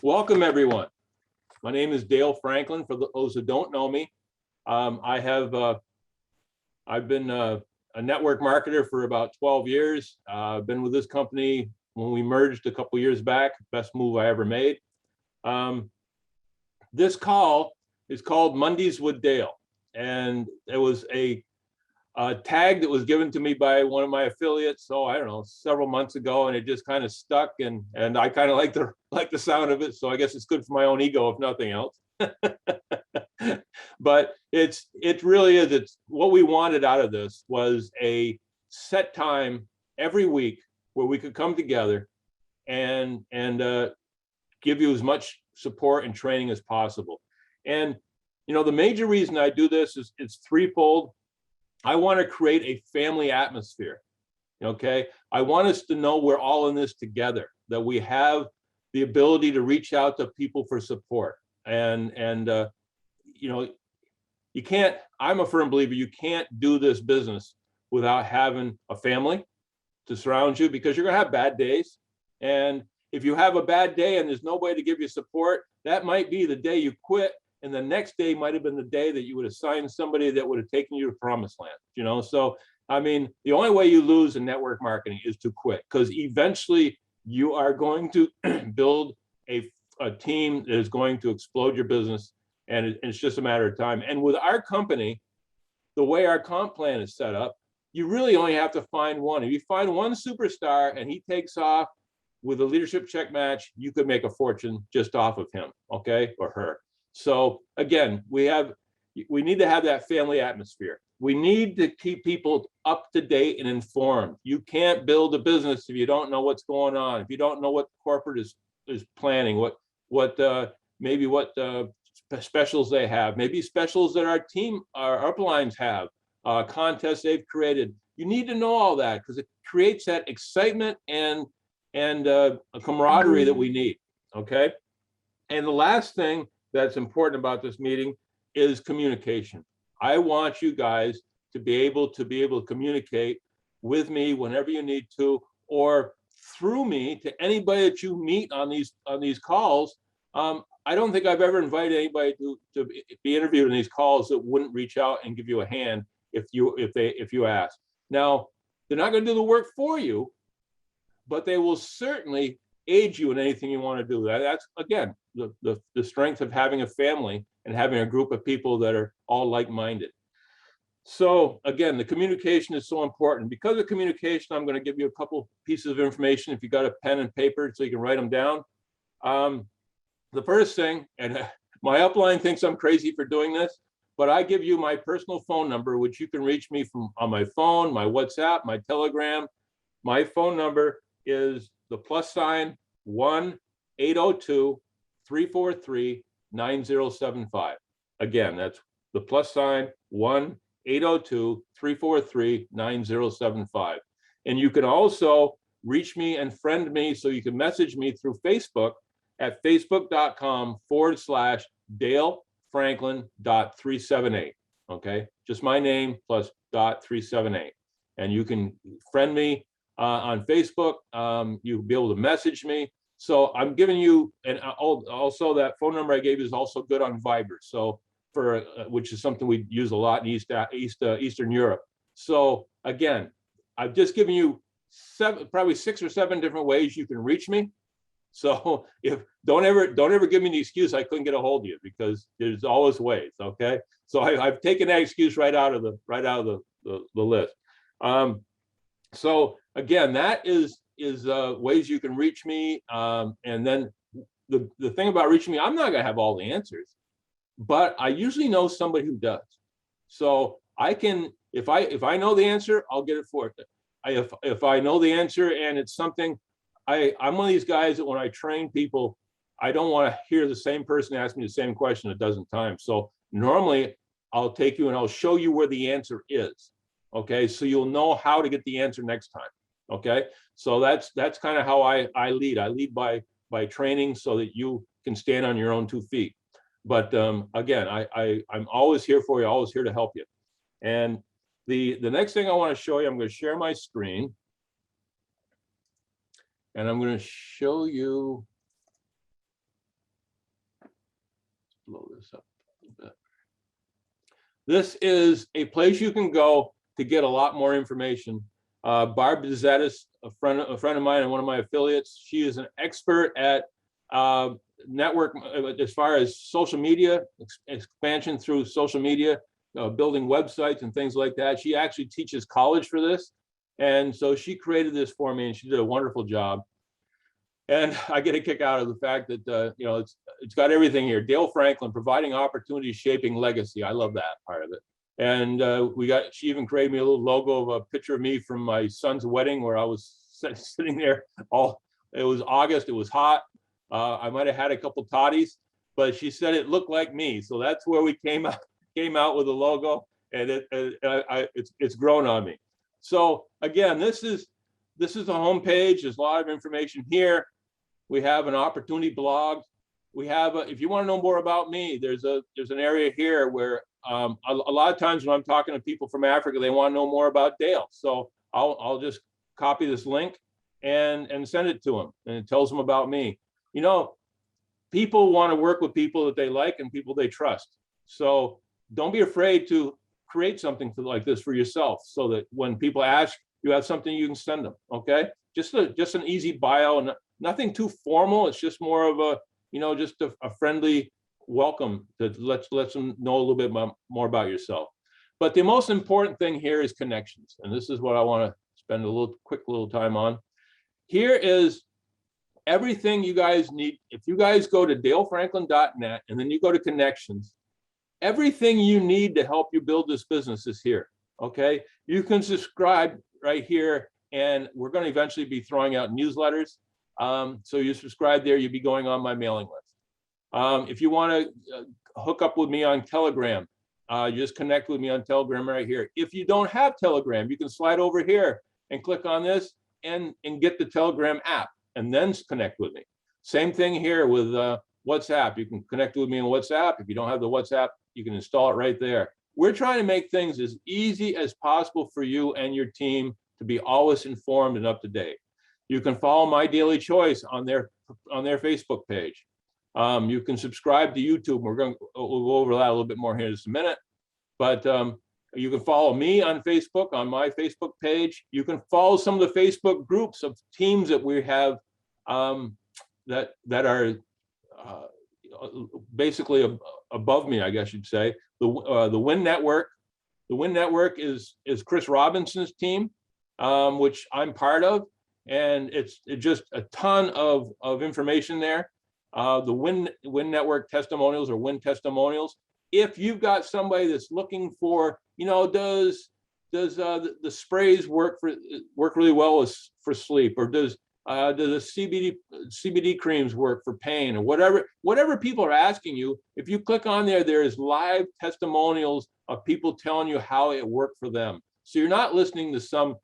Welcome, everyone. My name is Dale Franklin. For those who don't know me, I've been a network marketer for about 12 years. I've been with this company when we merged a couple years back. Best move I ever made. This call is called Mondays with Dale, and it was a tag that was given to me by one of my affiliates. So I don't know, several months ago, and it just kind of stuck, and I kind of like the sound of it. So I guess it's good for my own ego, if nothing else. But it really is. It's what we wanted out of this was a set time every week where we could come together and give you as much support and training as possible. And you know, the major reason I do this is it's threefold. I want to create a family atmosphere. Okay, I want us to know we're all in this together, that we have the ability to reach out to people for support. And you know, you can't, I'm a firm believer, you can't do this business without having a family to surround you, because you're going to have bad days. And if you have a bad day and there's nobody to give you support, that might be the day you quit. And the next day might have been the day that you would assign somebody that would have taken you to promised land, you know? So, I mean, the only way you lose in network marketing is to quit, because eventually you are going to build a team that is going to explode your business. And it's just a matter of time. And with our company, the way our comp plan is set up, you really only have to find one. If you find one superstar and he takes off with a leadership check match, you could make a fortune just off of him, okay, or her. So again, we need to have that family atmosphere. We need to keep people up to date and informed. You can't build a business if you don't know what's going on, if you don't know what corporate is planning, what specials they have, maybe specials that our uplines have, contests they've created. You need to know all that, because it creates that excitement and a camaraderie that we need, okay? And the last thing that's important about this meeting is communication. I want you guys to be able to communicate with me whenever you need to, or through me to anybody that you meet on these calls. I don't think I've ever invited anybody to be interviewed in these calls that wouldn't reach out and give you a hand if you ask. Now, they're not going to do the work for you, but they will certainly aid you in anything you want to do. That's, again, the strength of having a family and having a group of people that are all like-minded. So again, the communication is so important. Because of communication, I'm going to give you a couple pieces of information if you got a pen and paper so you can write them down. The first thing, and my upline thinks I'm crazy for doing this, but I give you my personal phone number, which you can reach me from on my phone, my WhatsApp, my Telegram. My phone number is the +1-802-343-9075. Again, that's the +1-802-343-9075. And you can also reach me and friend me, so you can message me through Facebook at facebook.com/DaleFranklin.378. Okay, just my name plus .378. And you can friend me on Facebook. You'll be able to message me. So I'm giving you, and also that phone number I gave you is also good on Viber. So for which is something we use a lot in Eastern Europe. So again, I've just given you probably 6 or 7 different ways you can reach me. So don't ever give me the excuse I couldn't get a hold of you, because there's always ways. Okay, so I've taken that excuse right out of the list. So again, that is ways you can reach me. And then the thing about reaching me, I'm not going to have all the answers, but I usually know somebody who does. So I can, if I know the answer, I'll get it for you. If I know the answer and it's something, I'm one of these guys that when I train people, I don't want to hear the same person ask me the same question a dozen times. So normally I'll take you and I'll show you where the answer is. Okay, so you'll know how to get the answer next time. Okay, so that's kind of how I lead. I lead by training so that you can stand on your own 2 feet. But again, I'm always here for you, always here to help you. And the next thing I want to show you, I'm going to share my screen. And I'm going to show you blow this up a little bit. This is a place you can go to get a lot more information. Barb DeZettis, a friend of mine and one of my affiliates, she is an expert at network as far as social media, expansion through social media, building websites and things like that. She actually teaches college for this. And so she created this for me and she did a wonderful job. And I get a kick out of the fact that, you know, it's got everything here. Dale Franklin, providing opportunities, shaping legacy. I love that part of it. And she even created me a little logo of a picture of me from my son's wedding where I was sitting there it was August, it was hot. I might've had a couple toddies, but she said it looked like me. So that's where we came out with the logo, and it's grown on me. So again, this is the homepage. There's a lot of information here. We have an opportunity blog. We have if you want to know more about me, there's an area here where a lot of times when I'm talking to people from Africa, they want to know more about Dale. So I'll just copy this link and send it to them, and it tells them about me. You know, people want to work with people that they like and people they trust. So don't be afraid to create something like this for yourself, so that when people ask, you have something you can send them. Okay, just an easy bio, and nothing too formal. It's just more of a, you know, just a friendly welcome that lets them know a little bit more about yourself. But the most important thing here is connections, and this is what I want to spend a quick little time on. Here is everything you guys need. If you guys go to dalefranklin.net and then you go to connections, everything you need to help you build this business is here. Okay, you can subscribe right here, and we're going to eventually be throwing out newsletters. So you subscribe there, you'll be going on my mailing list. If you want to hook up with me on Telegram, just connect with me on Telegram right here. If you don't have Telegram, you can slide over here and click on this and get the Telegram app, and then connect with me. Same thing here with WhatsApp. You can connect with me on WhatsApp. If you don't have the WhatsApp, you can install it right there. We're trying to make things as easy as possible for you and your team to be always informed and up to date. You can follow My Daily Choice on their Facebook page. You can subscribe to YouTube. We'll go over that a little bit more here in just a minute. But you can follow me on Facebook, on my Facebook page. You can follow some of the Facebook groups of teams that we have that are basically above me, I guess you'd say. The Win Network. The Win Network is Chris Robinson's team, which I'm part of, and it's just a ton of information there. The Win Network testimonials, or Win testimonials. If you've got somebody that's looking for, you know, does the sprays work really well for sleep, or does the CBD creams work for pain, or whatever people are asking you, if you click on there, there is live testimonials of people telling you how it worked for them. So you're not listening to some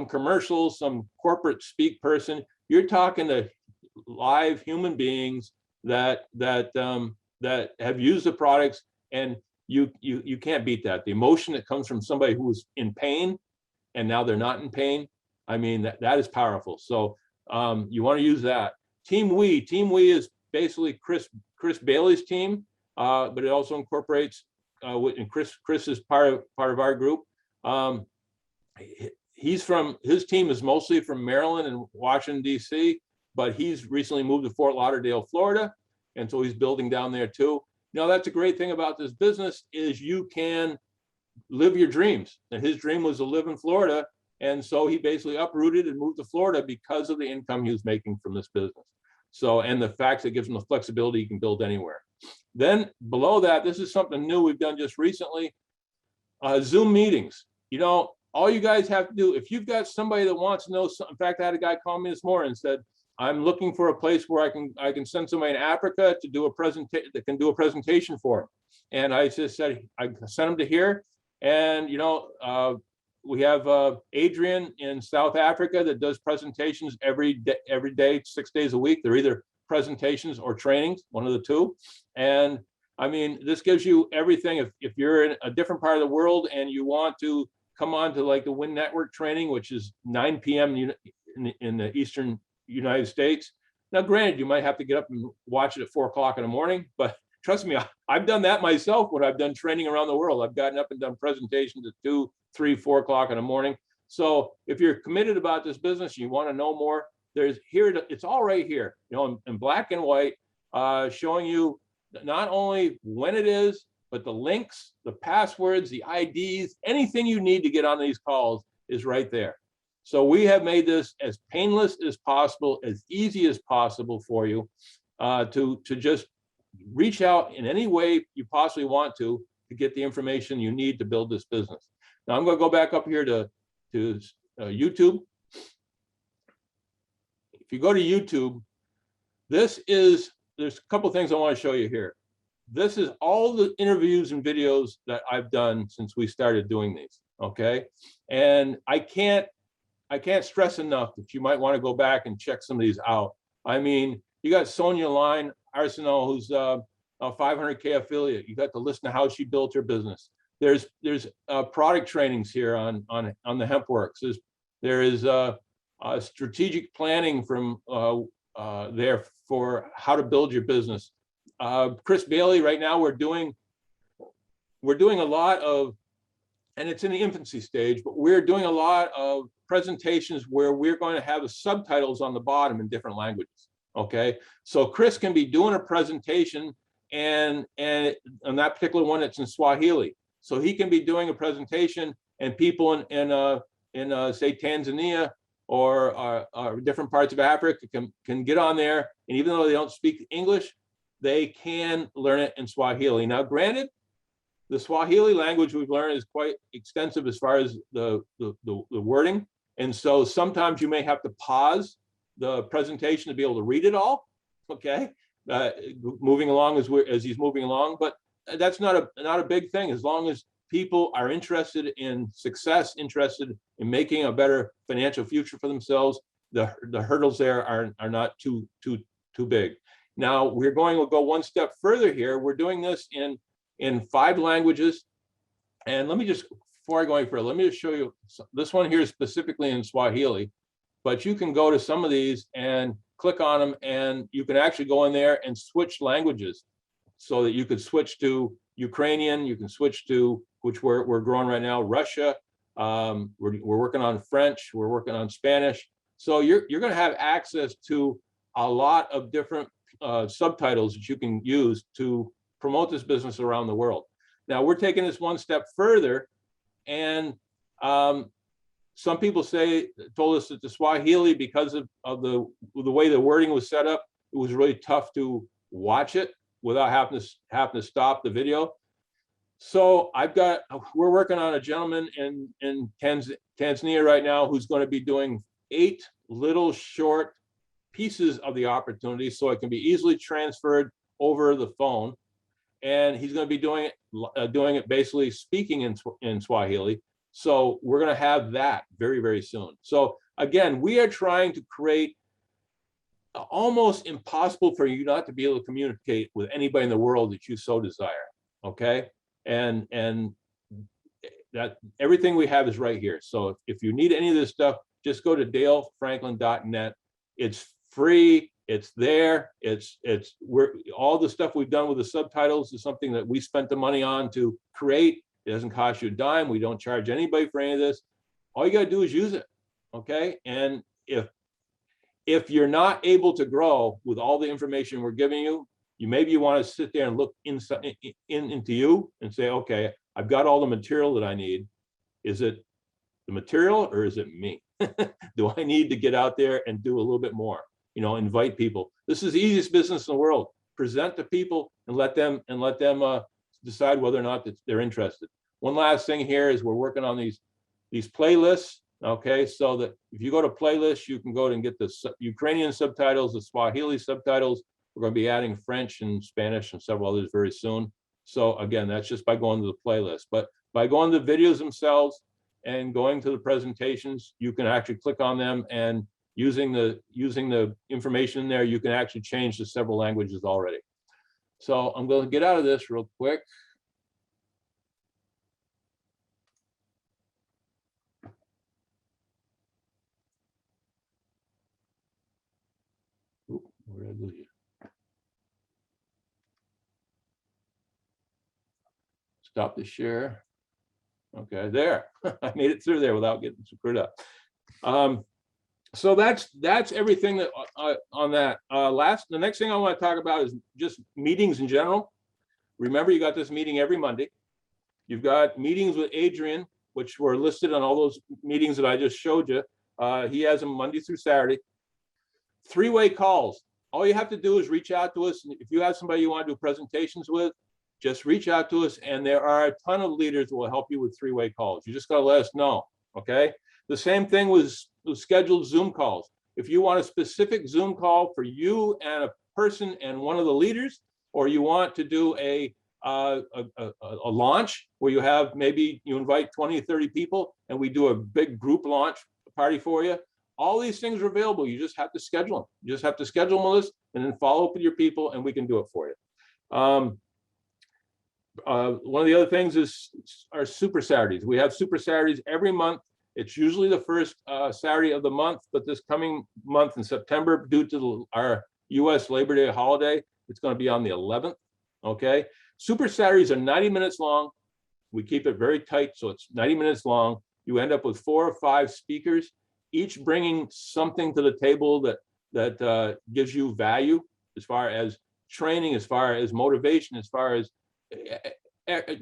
commercials, some corporate speak person. You're talking to live human beings that have used the products, and you can't beat that. The emotion that comes from somebody who was in pain and now they're not in pain, I mean, that is powerful. So you want to use that. Team We is basically Chris Bailey's team, but it also incorporates and Chris is part of our group. His team is mostly from Maryland and Washington, D.C., but he's recently moved to Fort Lauderdale, Florida, and so he's building down there too. You know, that's a great thing about this business, is you can live your dreams. And his dream was to live in Florida, and so he basically uprooted and moved to Florida because of the income he was making from this business. So, and the fact that it gives him the flexibility, you can build anywhere. Then below that, this is something new we've done just recently, Zoom meetings. You know, all you guys have to do, if you've got somebody that wants to know something, in fact, I had a guy call me this morning and said, I'm looking for a place where I can send somebody in Africa to do a presentation, that can do a presentation for him. And I just said, I sent him to here. And, you know, we have Adrian in South Africa that does presentations every day, 6 days a week. They're either presentations or trainings, one of the two. And I mean, this gives you everything. If you're in a different part of the world and you want to come on to like the Win Network training, which is 9 p.m. in the Eastern United States. Now, granted, you might have to get up and watch it at 4 o'clock in the morning, but trust me, I've done that myself when I've done training around the world. I've gotten up and done presentations at 2, 3, 4 o'clock in the morning. So if you're committed about this business, you want to know more, it's all right here, in black and white, showing you not only when it is, but the links, the passwords, the IDs, anything you need to get on these calls is right there. So we have made this as painless as possible, as easy as possible for you, to just reach out in any way you possibly want to get the information you need to build this business. Now I'm going to go back up here to YouTube. If you go to YouTube, there's a couple things I want to show you here. This is all the interviews and videos that I've done since we started doing these, okay? And I can't stress enough that you might want to go back and check some of these out. I mean, you got Sonia Line Arsenal, who's a 500K affiliate. You got to listen to how she built her business. There's product trainings here on the HempWorks. There is strategic planning from there for how to build your business. Chris Bailey, right now we're doing a lot of, and it's in the infancy stage, but we're doing a lot of presentations where we're going to have the subtitles on the bottom in different languages. Okay, so Chris can be doing a presentation, and on that particular one, it's in Swahili. So he can be doing a presentation, and people in say Tanzania or different parts of Africa can get on there, and even though they don't speak English, they can learn it in Swahili. Now, granted, the Swahili language we've learned is quite extensive as far as the wording, and so sometimes you may have to pause the presentation to be able to read it all. Okay, moving along as he's moving along, but that's not a big thing as long as people are interested in success, interested in making a better financial future for themselves. The hurdles there are not too big. Now we'll go one step further here. We're doing this in 5 languages, and let me just, before I go any further, let me just show you this one here specifically in Swahili. But you can go to some of these and click on them, and you can actually go in there and switch languages, so that you could switch to Ukrainian, you can switch to, which we're growing right now, Russia. We're working on French, we're working on Spanish. So you're going to have access to a lot of different subtitles that you can use to promote this business around the world. Now we're taking this one step further, and some people told us that the Swahili, because of the way the wording was set up, it was really tough to watch it without having to stop the video. So we're working on a gentleman in Tanzania right now who's going to be doing 8 little short pieces of the opportunity, so it can be easily transferred over the phone. And he's going to be doing it basically speaking in Swahili. So we're going to have that very, very soon. So again, we are trying to create almost impossible for you not to be able to communicate with anybody in the world that you so desire. Okay, and that everything we have is right here. So if you need any of this stuff, just go to dalefranklin.net. It's free. It's there. All the stuff we've done with the subtitles is something that we spent the money on to create. It doesn't cost you a dime. We don't charge anybody for any of this. All you got to do is use it. Okay, and if you're not able to grow with all the information we're giving you, maybe you want to sit there and look inside into you and say, okay, I've got all the material that I need. Is it the material or is it me? Do I need to get out there and do a little bit more? Invite people. This is the easiest business in the world. Present to people and let them decide whether or not they're interested. One last thing here is we're working on these playlists. Okay, so that if you go to playlists, you can go and get the Ukrainian subtitles, the Swahili subtitles. We're going to be adding French and Spanish and several others very soon. So again, that's just by going to the playlist. But by going to the videos themselves and going to the presentations, you can actually click on them, and using the information there, you can actually change to several languages already. So I'm going to get out of this real quick. Where did I lose you? stop the share. Okay, there. I made it through there without getting screwed up. So that's everything that on that. The next thing I want to talk about is just meetings in general. Remember, you got this meeting every Monday. You've got meetings with Adrian, which were listed on all those meetings that I just showed you. He has them Monday through Saturday. Three-way calls. All you have to do is reach out to us. And if you have somebody you want to do presentations with, just reach out to us. And there are a ton of leaders that will help you with three-way calls. You just got to let us know. Okay. The same thing with scheduled Zoom calls. If you want a specific Zoom call for you and a person and one of the leaders, or you want to do a launch where you have, maybe you invite 20, 30 people and we do a big group launch party for you. All these things are available. You just have to schedule them. You just have to schedule them with us and then follow up with your people and we can do it for you. One of the other things is our Super Saturdays. We have Super Saturdays every month. It's usually the first Saturday of the month, but this coming month in September, due to our US Labor Day holiday, it's going to be on the 11th. Okay. Super Saturdays are 90 minutes long. We keep it very tight, so it's 90 minutes long. You end up with 4 or 5 speakers, each bringing something to the table that gives you value, as far as training, as far as motivation, as far as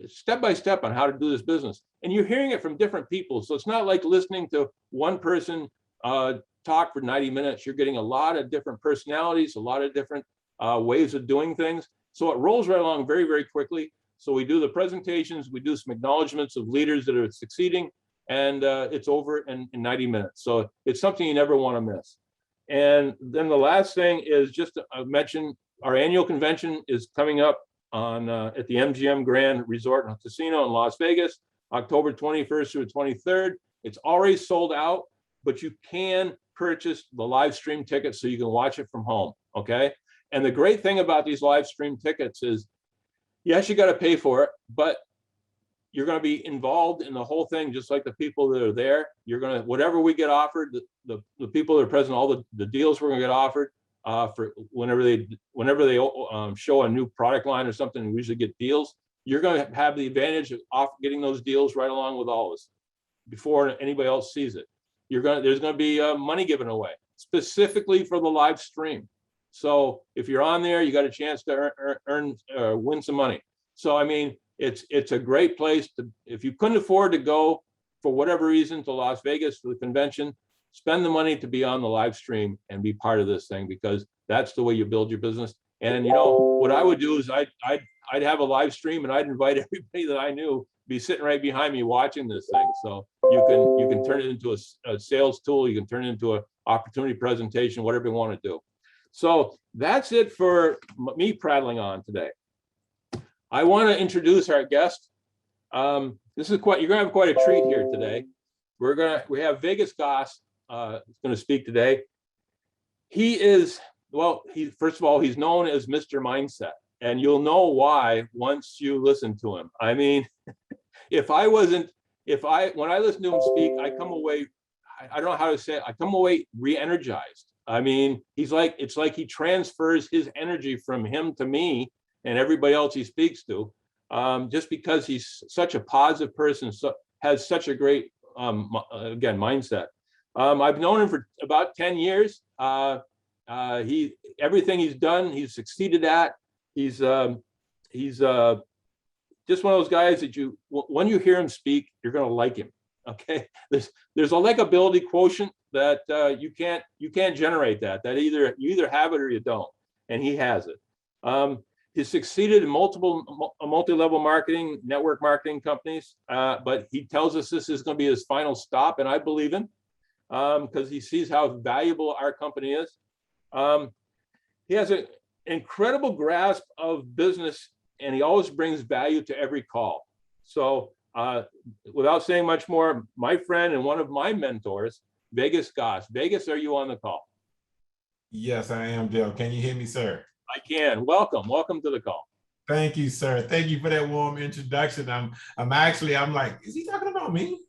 step by step on how to do this business. And you're hearing it from different people, so it's not like listening to one person talk for 90 minutes. You're getting a lot of different personalities, a lot of different ways of doing things. So it rolls right along very, very quickly. So we do the presentations, we do some acknowledgments of leaders that are succeeding, and it's over in 90 minutes. So it's something you never want to miss. And then the last thing is just to mention, our annual convention is coming up on at the MGM Grand Resort and Casino in Las Vegas, October 21st through the 23rd. It's already sold out, but you can purchase the live stream tickets so you can watch it from home. Okay. And the great thing about these live stream tickets is, yes, you got to pay for it, but you're going to be involved in the whole thing, just like the people that are there. You're going to, whatever we get offered, the people that are present, all the deals we're going to get offered for whenever they show a new product line or something, we usually get deals. You're going to have the advantage of getting those deals right along with all of us before anybody else sees it. There's going to be money given away specifically for the live stream. So if you're on there, you got a chance to win some money. So I mean, it's a great place to, if you couldn't afford to go for whatever reason to Las Vegas for the convention, spend the money to be on the live stream and be part of this thing, because that's the way you build your business. And you know what I would do is I'd have a live stream and I'd invite everybody that I knew be sitting right behind me watching this thing. So you can turn it into a sales tool. You can turn it into an opportunity presentation, whatever you want to do. So that's it for me prattling on today. I want to introduce our guest. This is you're gonna have quite a treat here today. We have Vagas Goss going to speak today. He is, well, first of all, he's known as Mr. Mindset, and you'll know why once you listen to him. I mean, when I listen to him speak, I come away, I don't know how to say it, I come away re-energized. I mean, it's like he transfers his energy from him to me and everybody else he speaks to, just because he's such a positive person, has such a great, again, mindset. I've known him for about 10 years. Everything he's done, he's succeeded at. He's just one of those guys that when you hear him speak, you're going to like him. Okay, there's a likability quotient that you can't generate that you either have it or you don't, and he has it. He's succeeded in multi-level marketing, network marketing companies, but he tells us this is going to be his final stop, and I believe him because he sees how valuable our company is. He has an incredible grasp of business, and he always brings value to every call. So without saying much more, my friend and one of my mentors, Vagas Goss. Vagas, are you on the call? Yes, I am, Joe. Can you hear me, sir? I can. Welcome to the call. Thank you, sir. Thank you for that warm introduction. I'm like, is he talking about me?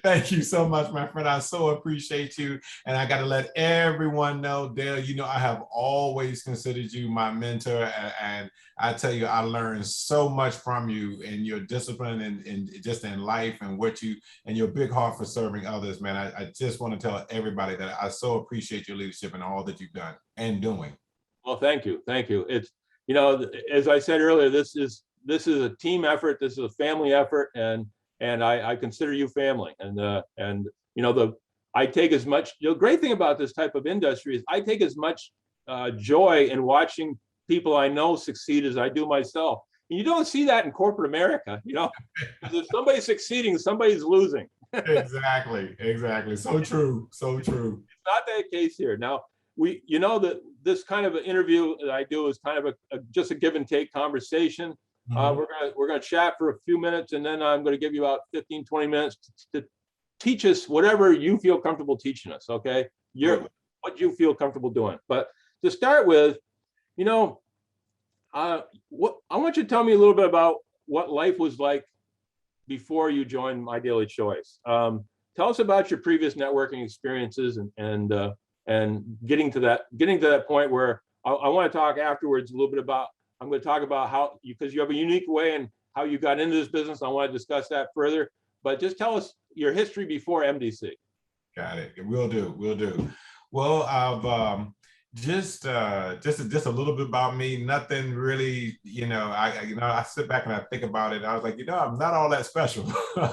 Thank you so much, my friend. I so appreciate you. And I got to let everyone know, Dale, you know, I have always considered you my mentor. And I tell you, I learned so much from you and your discipline and just in life and what you and your big heart for serving others, man. I just want to tell everybody that I so appreciate your leadership and all that you've done and doing. Well, thank you. Thank you. It's, you know, as I said earlier, this is a team effort. This is a family effort. And I consider you family. And, you know, I take as much, the great thing about this type of industry is I take as much joy in watching people I know succeed as I do myself. And you don't see that in corporate America, you know, if somebody's succeeding, somebody's losing. Exactly. Exactly. So true. So true. It's not that case here. Now, you know that this kind of an interview that I do is kind of just a give and take conversation. Mhm. We're gonna chat for a few minutes, and then I'm gonna give you about 15, 20 minutes to teach us whatever you feel comfortable teaching us. Okay, what you feel comfortable doing. But to start with, you know, what I want you to tell me a little bit about what life was like before you joined My Daily Choice. Tell us about your previous networking experiences and getting to that point where I want to talk afterwards a little bit about. I'm going to talk about how because you have a unique way and how you got into this business. I want to discuss that further. But just tell us your history before MDC. Got it. Will do. Will do. Well, I've just a little bit about me. Nothing really, you know. I sit back and I think about it. I was like, you know, I'm not all that special.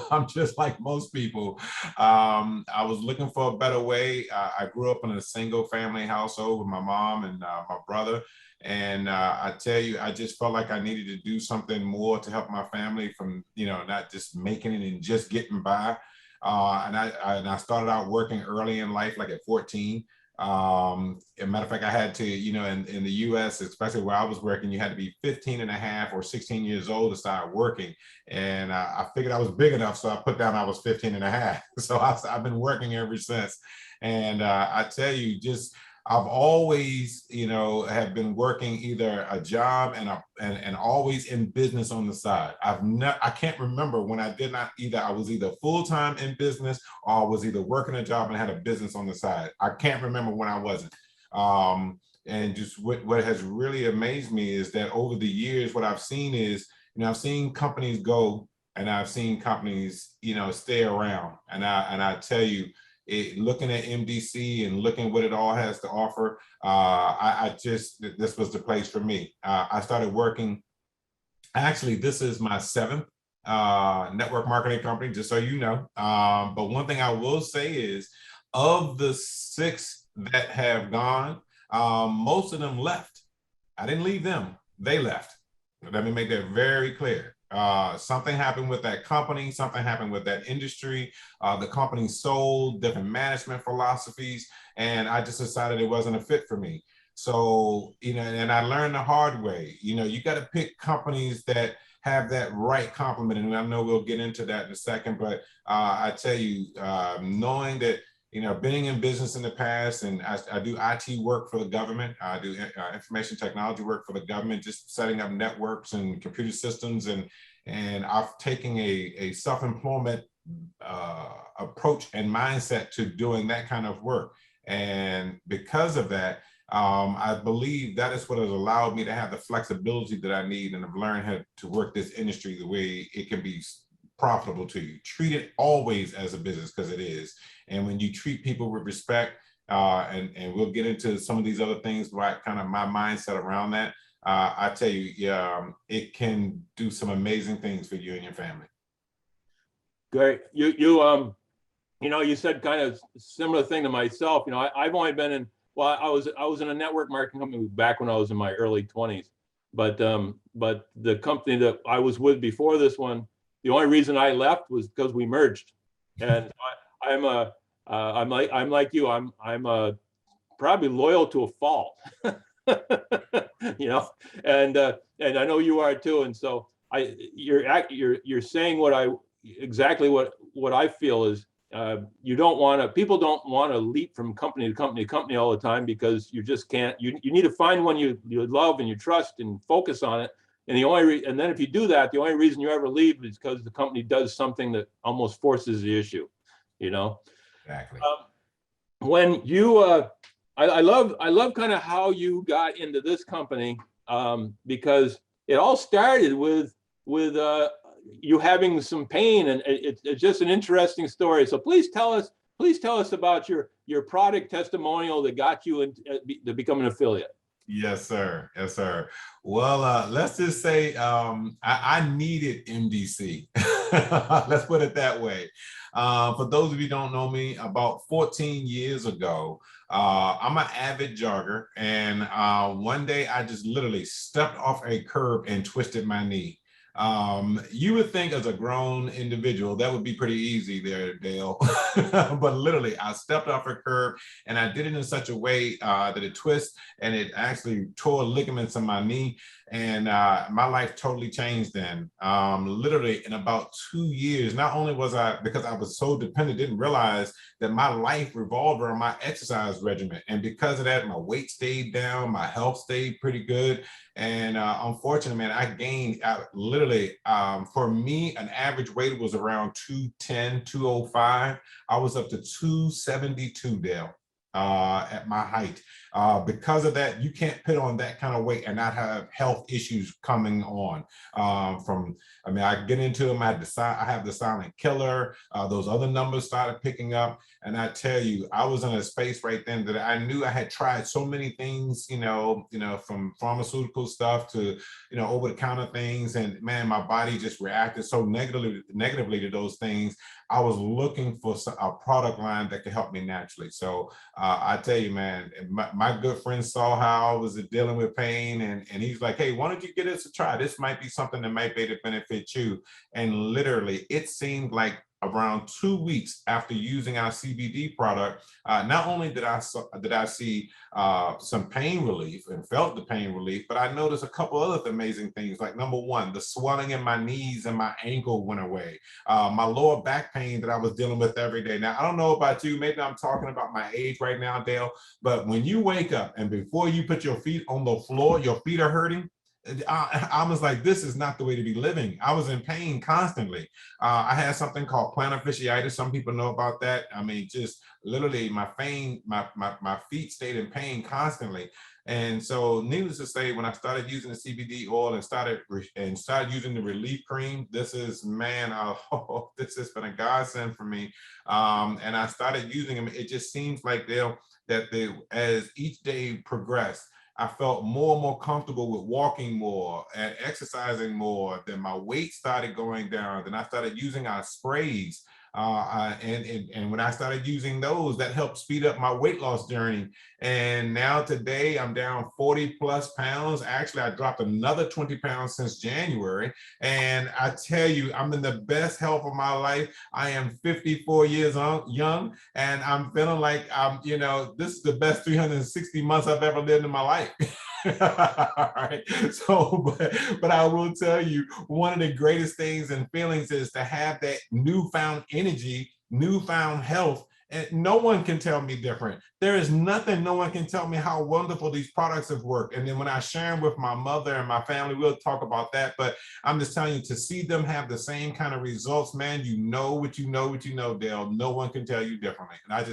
I'm just like most people. I was looking for a better way. I grew up in a single family household with my mom and my brother. And I tell you, I just felt like I needed to do something more to help my family from, you know, not just making it and just getting by. And I started out working early in life, like at 14. As a matter of fact, I had to, you know, in the US, especially where I was working, you had to be 15 and a half or 16 years old to start working. And I figured I was big enough, so I put down I was 15 and a half. So I've been working ever since. And I tell you, just I've always, you know, have been working either a job and always in business on the side. I can't remember when I did not either. I was either full-time in business or I was either working a job and had a business on the side. I can't remember when I wasn't. And just what has really amazed me is that over the years, what I've seen is, you know, I've seen companies go and I've seen companies, you know, stay around. And I tell you, looking at MDC and looking what it all has to offer, this was the place for me. I started working, actually, this is my 7th network marketing company, just so you know. But one thing I will say is, of the 6 that have gone, most of them left. I didn't leave them, they left. Let me make that very clear. Something happened with that company, something happened with that industry. The company sold different management philosophies, and I just decided it wasn't a fit for me. So, you know, and I learned the hard way, you know, you got to pick companies that have that right complement. And I know we'll get into that in a second, but I tell you, knowing that, you know, being in business in the past, and I do IT work for the government. I do information technology work for the government, just setting up networks and computer systems. And I've taken a self-employment approach and mindset to doing that kind of work. And because of that, I believe that is what has allowed me to have the flexibility that I need, and I've learned how to work this industry the way it can be profitable to you. Treat it always as a business, because it is. And when you treat people with respect, and we'll get into some of these other things, right? Kind of my mindset around that. I tell you, it can do some amazing things for you and your family. Great. You know, you said kind of similar thing to myself. You know, I've only been in. Well, I was in a network marketing company back when I was in my early 20s, but the company that I was with before this one, the only reason I left was because we merged, and I'm like you. I'm probably loyal to a fault, you know, and I know you are too. And so you're saying exactly what I feel is, people don't want to leap from company to company to company all the time, because you just can't. You need to find one you love and you trust and focus on it, And and then if you do that, the only reason you ever leave is because the company does something that almost forces the issue, you know? Exactly. When you, I love kind of how you got into this company, because it all started with you having some pain, and it's just an interesting story. So please tell us about your product testimonial that got you to become an affiliate. Yes, sir. Yes, sir. Well, let's just say I needed MDC. Let's put it that way. For those of you who don't know me, about 14 years ago, I'm an avid jogger, and one day I just literally stepped off a curb and twisted my knee. You would think as a grown individual that would be pretty easy there, Dale. But literally, I stepped off a curb, and I did it in such a way that it twists, and it actually tore ligaments in my knee, and my life totally changed then. Literally in about 2 years, not only was because I was so dependent, didn't realize that my life revolved around my exercise regimen, and because of that, my weight stayed down, my health stayed pretty good. And unfortunately, man, I gained literally, for me, an average weight was around 210, 205. I was up to 272, Dale, at my height. Because of that, you can't put on that kind of weight and not have health issues coming on. I get into them. I have the silent killer. Those other numbers started picking up. And I tell you, I was in a space right then that I knew I had tried so many things, from pharmaceutical stuff to, over-the-counter things. And man, my body just reacted so negatively to those things. I was looking for a product line that could help me naturally. So I tell you, man, my good friend saw how I was dealing with pain, and he's like, hey, why don't you get us a try? This might be something that might be able to benefit you. And literally, it seemed like around 2 weeks after using our CBD product, not only did I see some pain relief and felt the pain relief, but I noticed a couple other amazing things. Like number one, the swelling in my knees and my ankle went away. My lower back pain that I was dealing with every day. Now, I don't know about you, maybe I'm talking about my age right now, Dale, but when you wake up and before you put your feet on the floor, your feet are hurting. I was like, this is not the way to be living. I was in pain constantly. I had something called plantar fasciitis. Some people know about that. I mean, just literally my feet stayed in pain constantly. And so needless to say, when I started using the CBD oil and started using the relief cream, this has been a godsend for me. And I started using them. It just seems like as each day progressed, I felt more and more comfortable with walking more and exercising more. Then my weight started going down. Then I started using our sprays. And when I started using those, that helped speed up my weight loss journey. And now today I'm down 40 plus pounds. Actually, I dropped another 20 pounds since January. And I tell you, I'm in the best health of my life. I am 54 years young, and I'm feeling like this is the best 360 months I've ever lived in my life. All right. So, but I will tell you, one of the greatest things and feelings is to have that newfound energy, newfound health. And no one can tell me different. There is nothing, no one can tell me how wonderful these products have worked. And then when I share them with my mother and my family, we'll talk about that. But I'm just telling you, to see them have the same kind of results, man, you know what you know, Dale. No one can tell you differently. And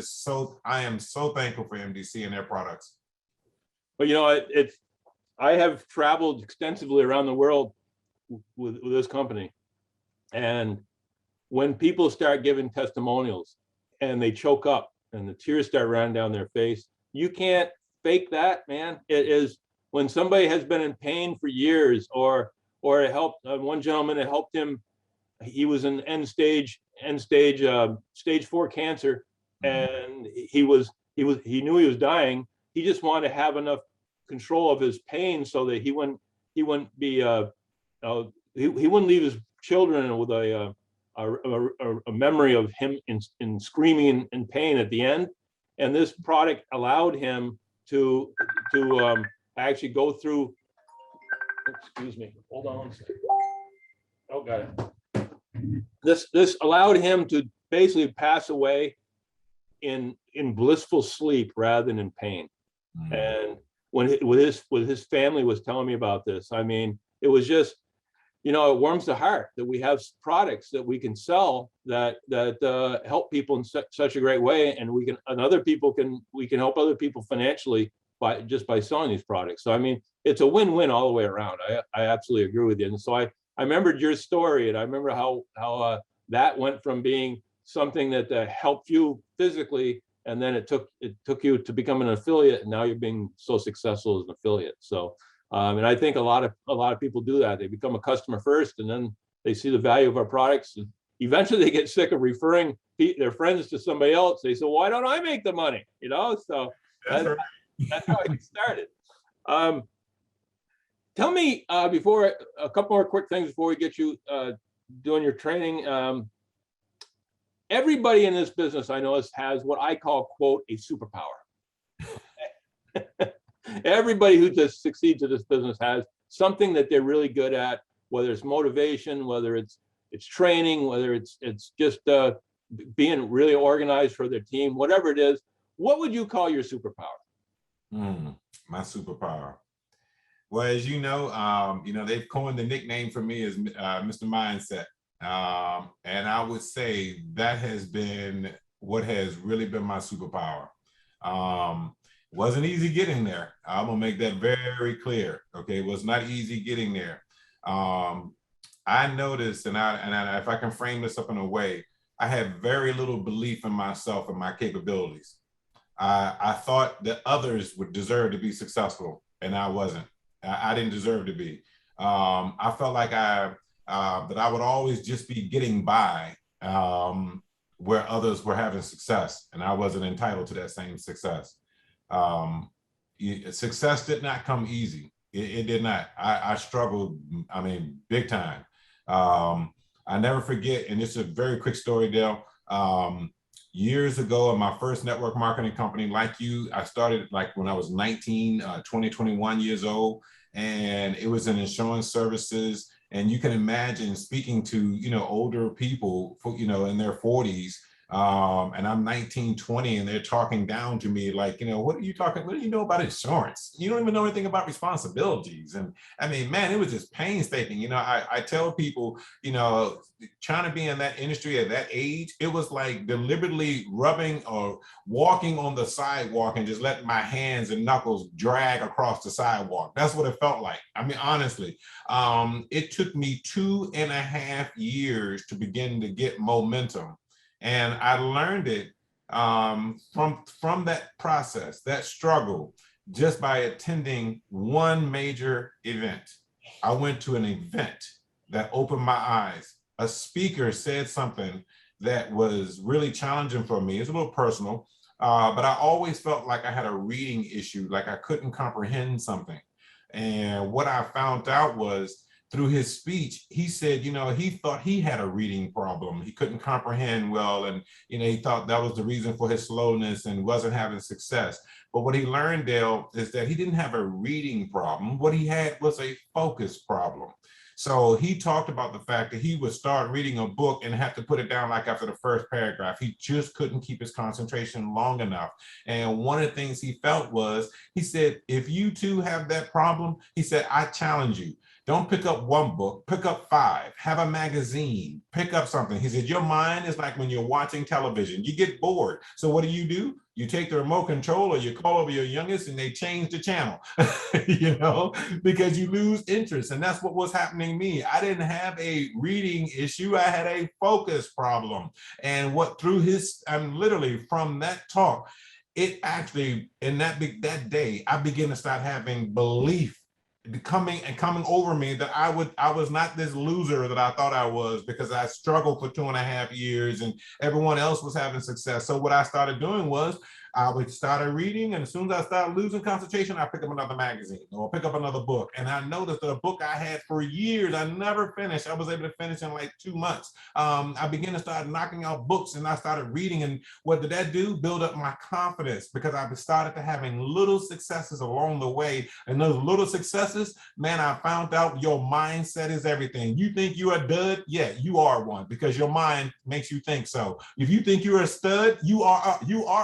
I am so thankful for MDC and their products. But I have traveled extensively around the world with this company, and when people start giving testimonials and they choke up and the tears start running down their face, you can't fake that, man. It is when somebody has been in pain for years, or it helped one gentleman. It helped him. He was in stage 4 cancer, and he knew he was dying. He just wanted to have enough control of his pain so that he wouldn't leave his children with a memory of him in screaming in pain at the end. And this product allowed him to actually go through. Excuse me. Hold on one second. Oh, got it. This allowed him to basically pass away in blissful sleep rather than in pain. And when his family was telling me about this, I mean, it was just, you know, it warms the heart that we have products that we can sell that help people in such a great way, and we can help other people financially by selling these products. So I mean, it's a win-win all the way around. I absolutely agree with you. And so I remembered your story, and I remember how that went from being something that helped you physically, and then it took you to become an affiliate, and now you're being so successful as an affiliate. So and I think a lot of people do that. They become a customer first, and then they see the value of our products, and eventually they get sick of referring their friends to somebody else. They say, "Why don't I make the money?" You know, so that's how it started. Tell me before a couple more quick things before we get you doing your training. Everybody in this business I know has what I call, quote, a superpower. Everybody who just succeeds in this business has something that they're really good at, whether it's motivation, whether it's training, whether it's just being really organized for their team, whatever it is. What would you call your superpower? My superpower. Well, as you know, they've coined the nickname for me as Mr. Mindset. And I would say that has been what has really been my superpower. Wasn't easy getting there. I'm gonna make that very clear. Okay, it was not easy getting there. I noticed, and if I can frame this up in a way, I had very little belief in myself and my capabilities. I thought that others would deserve to be successful, and I wasn't. I didn't deserve to be. I felt like that I would always just be getting by where others were having success, and I wasn't entitled to that same success. Success did not come easy. It did not. I struggled, I mean, big time. I never forget, and this is a very quick story, Dale. Years ago in my first network marketing company, like you, I started like when I was 19, 20, 21 years old, and it was in insurance services. And you can imagine speaking to, older people, in their 40s, and I'm 19, 20, and they're talking down to me like, what are you talking? What do you know about insurance? You don't even know anything about responsibilities. And I mean, man, it was just painstaking. I tell people, trying to be in that industry at that age, it was like deliberately rubbing or walking on the sidewalk and just letting my hands and knuckles drag across the sidewalk. That's what it felt like. I mean, honestly, it took me 2.5 years to begin to get momentum. And I learned it from that process, that struggle, just by attending one major event. I went to an event that opened my eyes. A speaker said something that was really challenging for me. It's a little personal, but I always felt like I had a reading issue, like I couldn't comprehend something. And what I found out was, through his speech, he said, he thought he had a reading problem. He couldn't comprehend well. And, he thought that was the reason for his slowness and wasn't having success. But what he learned, Dale, is that he didn't have a reading problem. What he had was a focus problem. So he talked about the fact that he would start reading a book and have to put it down like after the first paragraph. He just couldn't keep his concentration long enough. And one of the things he felt was, he said, if you too have that problem, he said, I challenge you. Don't pick up one book, pick up 5, have a magazine, pick up something. He said, your mind is like when you're watching television, you get bored. So what do? You take the remote control or you call over your youngest and they change the channel, because you lose interest. And that's what was happening to me. I didn't have a reading issue. I had a focus problem. And literally from that talk, it actually, in that day, I began to start having belief coming over me that I was not this loser that I thought I was, because I struggled for 2.5 years and everyone else was having success. So what I started doing was I would start reading, and as soon as I started losing concentration, I pick up another magazine or pick up another book. And I noticed that a book I had for years, I never finished. I was able to finish in like 2 months. I began to start knocking out books, and I started reading. And what did that do? Build up my confidence, because I started to having little successes along the way. And those little successes, man, I found out your mindset is everything. You think you're a dud? Yeah, you are one, because your mind makes you think so. If you think you're a stud, you are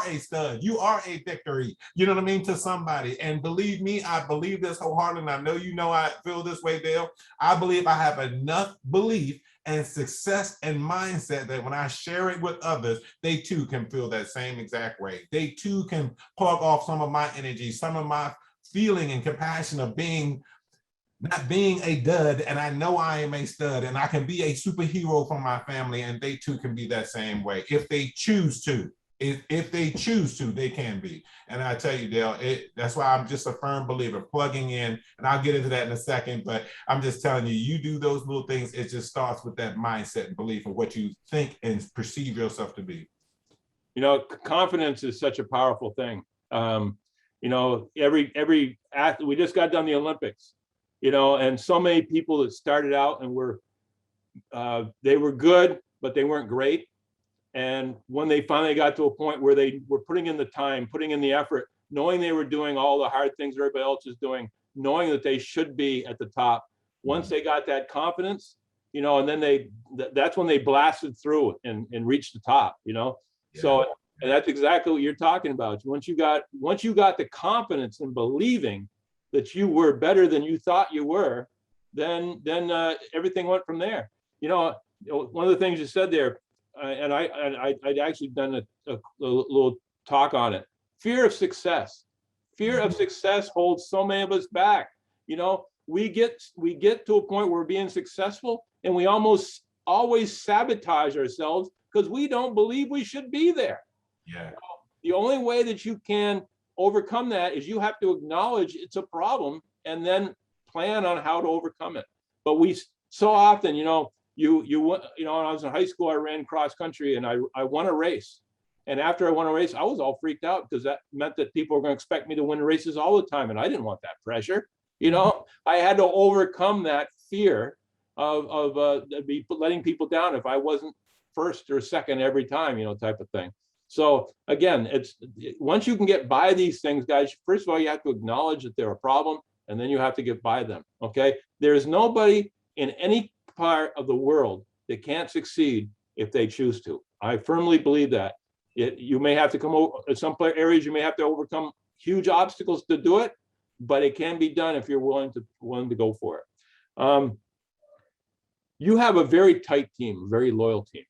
a stud. You are a victory, you know what I mean, to somebody. And believe me, I believe this wholeheartedly. And I know you know I feel this way, Dale. I believe I have enough belief and success and mindset that when I share it with others, they too can feel that same exact way. They too can plug off some of my energy, some of my feeling and compassion of not being a dud, and I know I am a stud, and I can be a superhero for my family, and they too can be that same way if they choose to. If they choose to, they can be. And I tell you, Dale, that's why I'm just a firm believer, plugging in, and I'll get into that in a second, but I'm just telling you, you do those little things, it just starts with that mindset and belief of what you think and perceive yourself to be. You know, confidence is such a powerful thing. You know, every athlete, we just got done the Olympics, you know, and so many people that started out and they were good, but they weren't great. And when they finally got to a point where they were putting in the time, putting in the effort, knowing they were doing all the hard things everybody else is doing, knowing that they should be at the top, once they got that confidence, you know, and then that's when they blasted through and reached the top, you know. Yeah. So, and that's exactly what you're talking about. Once you got the confidence in believing that you were better than you thought you were, then everything went from there. You know, one of the things you said there, and I'd actually done a little talk on it. Fear of success. Fear of success holds so many of us back. You know, we get to a point where we're being successful, and we almost always sabotage ourselves because we don't believe we should be there. Yeah. The only way that you can overcome that is you have to acknowledge it's a problem and then plan on how to overcome it. But we so often, you know, when I was in high school, I ran cross country and I won a race. And after I won a race, I was all freaked out because that meant that people were going to expect me to win races all the time. And I didn't want that pressure. You know, I had to overcome that fear of letting people down if I wasn't first or second every time, you know, type of thing. So again, once you can get by these things, guys, first of all, you have to acknowledge that they're a problem, and then you have to get by them. Okay. There's nobody in any part of the world that can't succeed if they choose to. I firmly believe that. You may have to come over in some areas, you may have to overcome huge obstacles to do it, but it can be done if you're willing to go for it. You have a very tight team, a very loyal team.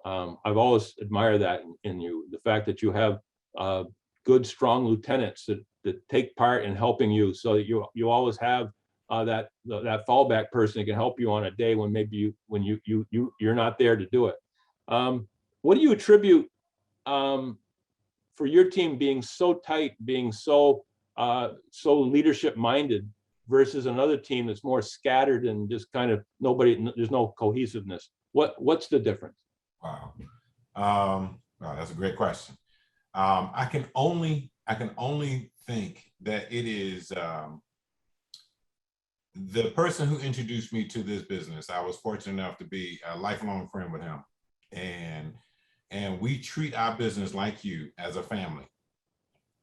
I've always admired that in you, the fact that you have good, strong lieutenants that take part in helping you, so that you always have that fallback person that can help you on a day when maybe you're not there to do it. What do you attribute for your team being so tight, being so leadership minded versus another team that's more scattered and just kind of there's no cohesiveness? What's the difference? Wow. Wow, that's a great question. I can only think that it is the person who introduced me to this business. I was fortunate enough to be a lifelong friend with him, and we treat our business like you as a family.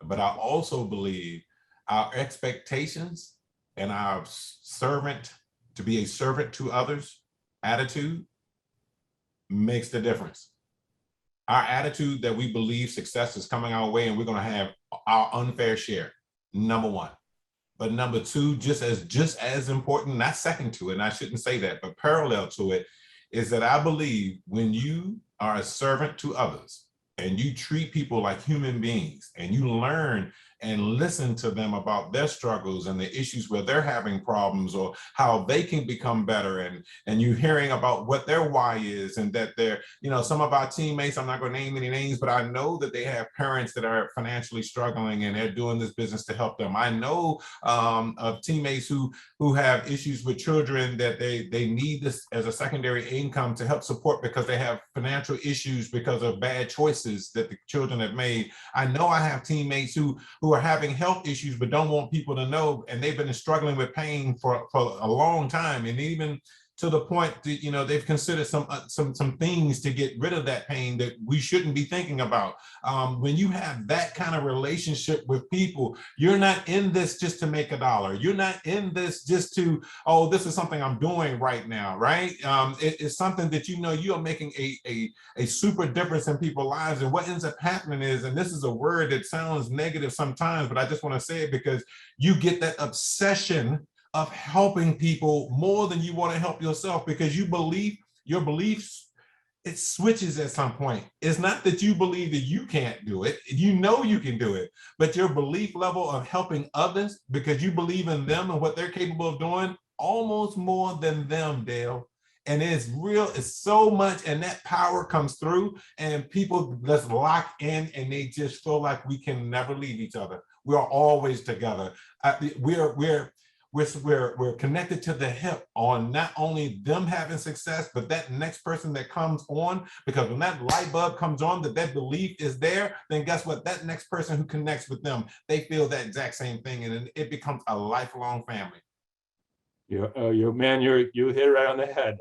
But I also believe our expectations and our to be a servant to others attitude makes the difference. Our attitude that we believe success is coming our way and we're going to have our unfair share, number one. But number two, just as important, not second to it, and I shouldn't say that, but parallel to it, is that I believe when you are a servant to others and you treat people like human beings and you learn and listen to them about their struggles and the issues where they're having problems or how they can become better, and you hearing about what their why is, and that they're, you know, some of our teammates, I'm not going to name any names, but I know that they have parents that are financially struggling and they're doing this business to help them. I know of teammates who have issues with children that they need this as a secondary income to help support because they have financial issues because of bad choices that the children have made. I know I have teammates who are having health issues but don't want people to know, and they've been struggling with pain for a long time. And even to the point that, you know, they've considered some things to get rid of that pain that we shouldn't be thinking about. When you have that kind of relationship with people, you're not in this just to make a dollar. You're not in this just to, oh, this is something I'm doing right now, right? It's something that, you know, you are making a super difference in people's lives. And what ends up happening is, and this is a word that sounds negative sometimes, but I just want to say it because you get that obsession of helping people more than you want to help yourself, because your beliefs, it switches at some point. It's not that you believe that you can't do it. You know you can do it, but your belief level of helping others, because you believe in them and what they're capable of doing, almost more than them, Dale. And it's real, it's so much, and that power comes through, and people just lock in, and they just feel like we can never leave each other. We are always together. We're connected to the hip on not only them having success, but that next person that comes on, because when that light bulb comes on, that belief is there, then guess what? That next person who connects with them, they feel that exact same thing, and it becomes a lifelong family. You hit it right on the head.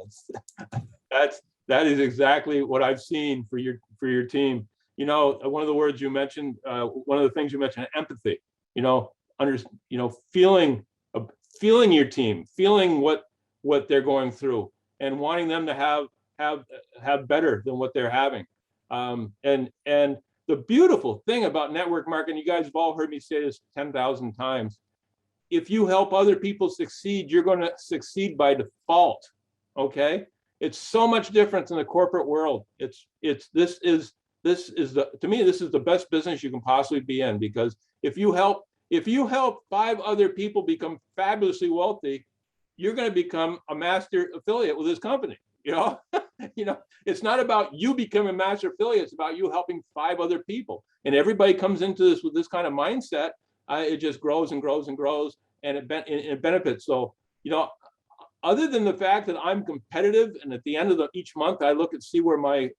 That is exactly what I've seen for your team. You know, one of the words you mentioned, one of the things you mentioned, empathy. You know, feeling your team, feeling what they're going through, and wanting them to have better than what they're having. And the beautiful thing about network marketing, you guys have all heard me say this 10,000 times. If you help other people succeed, you're going to succeed by default. Okay, it's so much different in the corporate world. This is the best business you can possibly be in, because if you help 5 other people become fabulously wealthy, you're going to become a master affiliate with this company. You know, it's not about you becoming a master affiliate. It's about you helping 5 other people. And everybody comes into this with this kind of mindset. It just grows and grows and grows, and it benefits. So, you know, other than the fact that I'm competitive, and at the end of each month, I look and see where my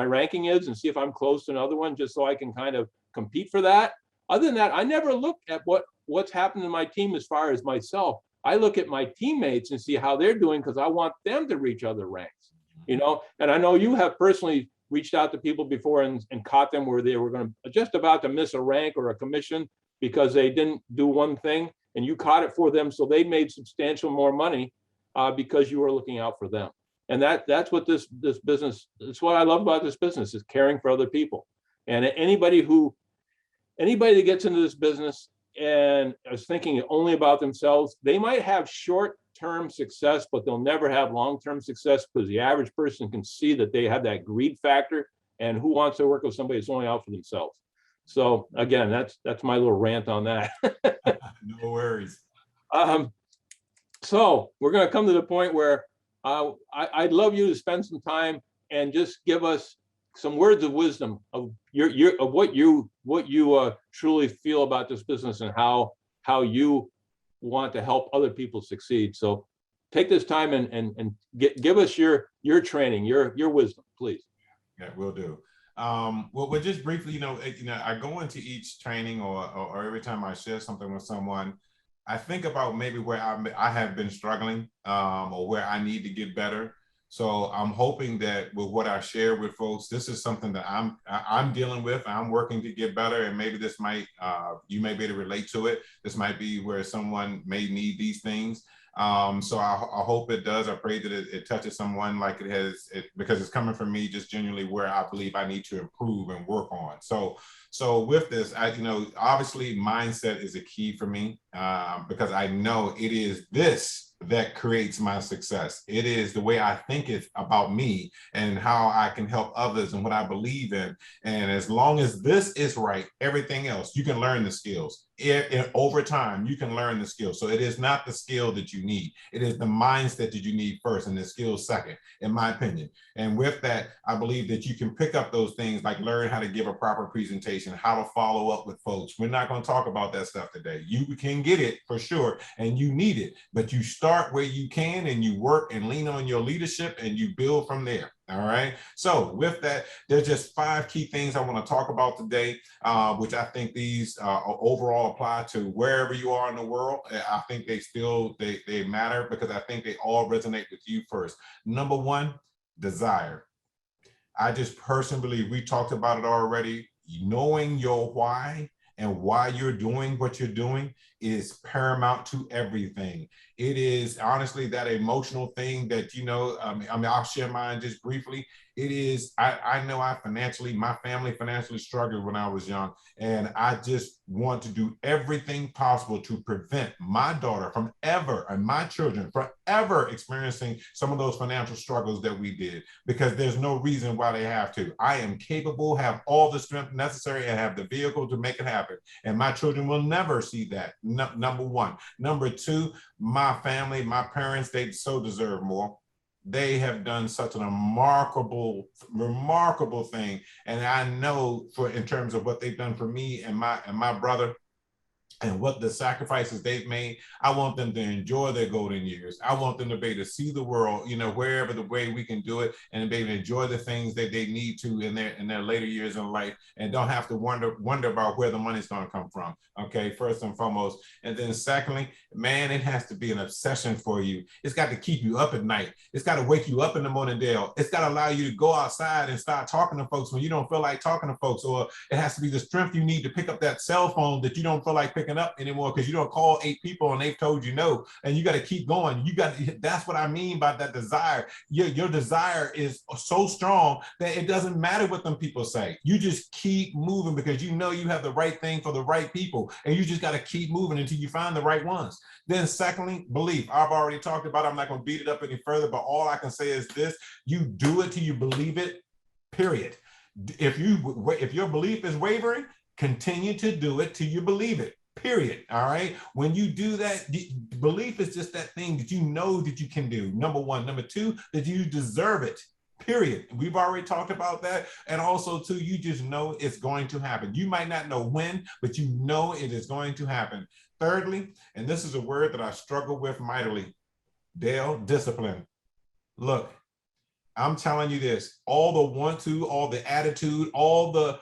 ranking is and see if I'm close to another one, just so I can kind of compete for that. Other than that, I never look at what's happened to my team as far as myself. I look at my teammates and see how they're doing, because I want them to reach other ranks, you know. And I know you have personally reached out to people before and caught them where they were going to just about to miss a rank or a commission because they didn't do one thing, and you caught it for them, so they made substantial more money because you were looking out for them. And that's what this business, that's what I love about this business, is caring for other people. And anybody that gets into this business and is thinking only about themselves, they might have short-term success, but they'll never have long-term success, because the average person can see that they have that greed factor, and who wants to work with somebody that's only out for themselves? So again, that's my little rant on that. No worries. So we're going to come to the point where I'd love you to spend some time and just give us some words of wisdom of what you truly feel about this business, and how you want to help other people succeed. So take this time and give us your training, your wisdom, please. Yeah, will do. Well, just briefly, I go into each training or every time I share something with someone, I think about maybe where I have been struggling or where I need to get better. So I'm hoping that with what I share with folks, this is something that I'm dealing with. I'm working to get better, and maybe this might you may be able to relate to it. This might be where someone may need these things. So I hope it does. I pray that it touches someone like it has, because it's coming from me just genuinely where I believe I need to improve and work on. So with this, obviously mindset is a key for me because I know it is this that creates my success. It is the way I think it about me and how I can help others and what I believe in. And as long as this is right, everything else, you can learn the skills. Over time, you can learn the skills. So it is not the skill that you need. It is the mindset that you need first, and the skills second, in my opinion. And with that, I believe that you can pick up those things, like learn how to give a proper presentation, how to follow up with folks. We're not going to talk about that stuff today. You can get it for sure, and you need it, but you start start where you can, and you work and lean on your leadership, and you build from there. All right. So with that, there's just 5 key things I want to talk about today, which I think these overall apply to wherever you are in the world. I think they matter because I think they all resonate with you first. Number 1, desire. I just personally believe, we talked about it already, knowing your why and why you're doing what you're doing is paramount to everything. It is honestly that emotional thing that, I'll share mine just briefly. It is, I know my family financially struggled when I was young, and I just want to do everything possible to prevent my daughter from ever, and my children from ever experiencing some of those financial struggles that we did, because there's no reason why they have to. I am capable, have all the strength necessary, and have the vehicle to make it happen. And my children will never see that. Number 1. Number 2, my family, my parents, they so deserve more. They have done such a remarkable thing. And I know in terms of what they've done for me and my brother, and what the sacrifices they've made, I want them to enjoy their golden years. I want them to be able to see the world, wherever the way we can do it, and be able to enjoy the things that they need to in their later years in life, and don't have to wonder about where the money's going to come from. Okay, first and foremost. And then secondly, man, it has to be an obsession for you. It's got to keep you up at night. It's got to wake you up in the morning, Dale. It's got to allow you to go outside and start talking to folks when you don't feel like talking to folks, or it has to be the strength you need to pick up that cell phone that you don't feel like picking up anymore because you don't call 8 people and they've told you no, and you got to keep going. That's what I mean by that desire. Your desire is so strong that it doesn't matter what them people say. You just keep moving because you know you have the right thing for the right people, and you just got to keep moving until you find the right ones. Then secondly, belief. I've already talked about it. I'm not going to beat it up any further, but all I can say is this: you do it till you believe it, period. If your belief is wavering, continue to do it till you believe it. Period. All right. When you do that, belief is just that thing that you know that you can do. Number 1. Number 2, that you deserve it. Period. We've already talked about that. And also, too, you just know it's going to happen. You might not know when, but you know it is going to happen. Thirdly, and this is a word that I struggle with mightily, Dale, discipline. Look, I'm telling you this, all the want to, all the attitude, all the